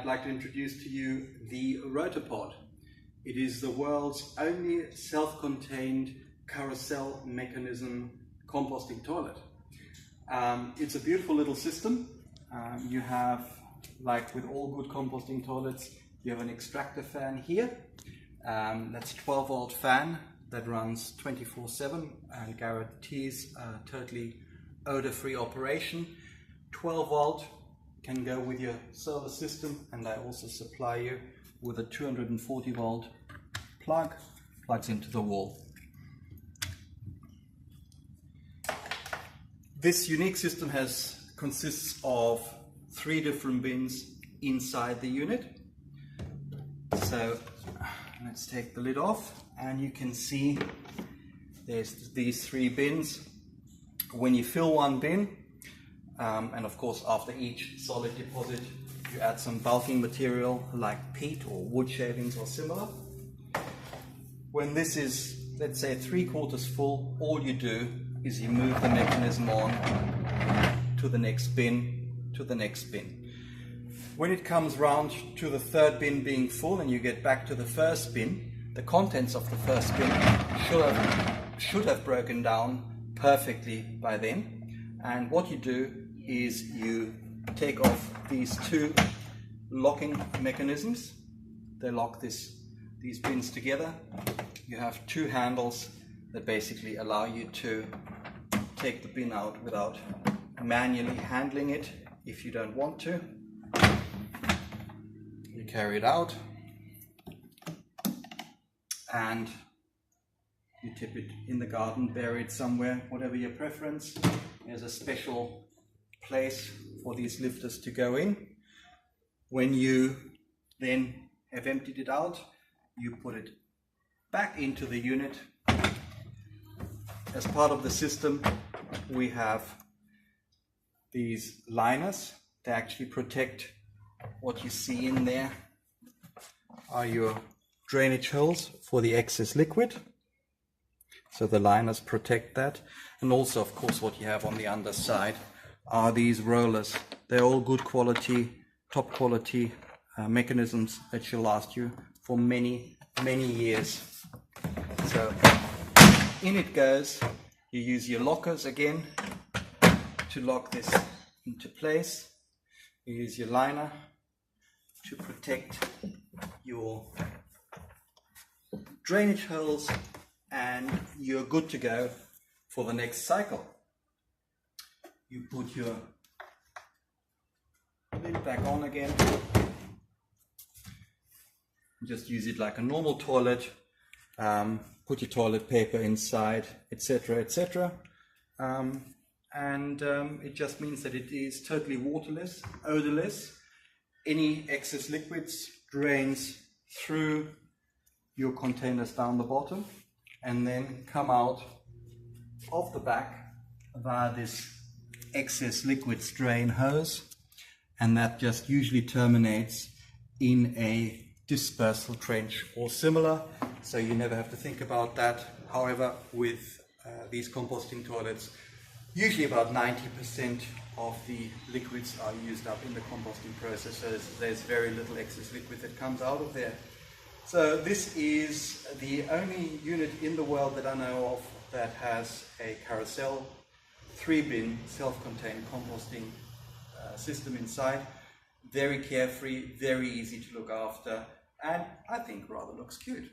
I'd like to introduce to you the Rota Pod. It is the world's only self-contained carousel mechanism composting toilet. It's a beautiful little system. You have, like with all good composting toilets, you have an extractor fan here. That's a 12-volt fan that runs 24/7 and guarantees a totally odor-free operation. 12-volt can go with your solar system, and I also supply you with a 240-volt plug, plugs into the wall. This unique system consists of 3 different bins inside the unit. So let's take the lid off, and you can see there's these 3 bins. When you fill one bin, and of course after each solid deposit you add some bulking material like peat or wood shavings or similar. When this is, let's say, 3/4 full, all you do is you move the mechanism on to the next bin, to the next bin. When it comes round to the 3rd bin being full and you get back to the 1st bin, the contents of the 1st bin should have broken down perfectly by then. And what you do is you take off these 2 locking mechanisms. They lock these bins together. You have 2 handles that basically allow you to take the bin out without manually handling it if you don't want to. You carry it out and you tip it in the garden, bury it somewhere, whatever your preference. There's a special place for these lifters to go in. When you then have emptied it out, you put it back into the unit. As part of the system, we have these liners. They actually protect what you see in there are your drainage holes for the excess liquid. So the liners protect that. And also, of course, what you have on the underside are these rollers. They're all good quality, top quality mechanisms that should last you for many, many years. So in it goes. You use your lockers again to lock this into place. You use your liner to protect your drainage holes, and you're good to go for the next cycle. You put your lid back on again. Just use it like a normal toilet. Put your toilet paper inside, etc., etc. It just means that it is totally waterless, odorless. Any excess liquids drains through your containers down the bottom and then come out of the back via this excess liquids drain hose, and that just usually terminates in a dispersal trench or similar, so you never have to think about that. However, with these composting toilets, usually about 90% of the liquids are used up in the composting process, so there's very little excess liquid that comes out of there. So this is the only unit in the world that I know of that has a carousel 3-bin self-contained composting system inside. Very carefree, very easy to look after, and I think rather looks cute.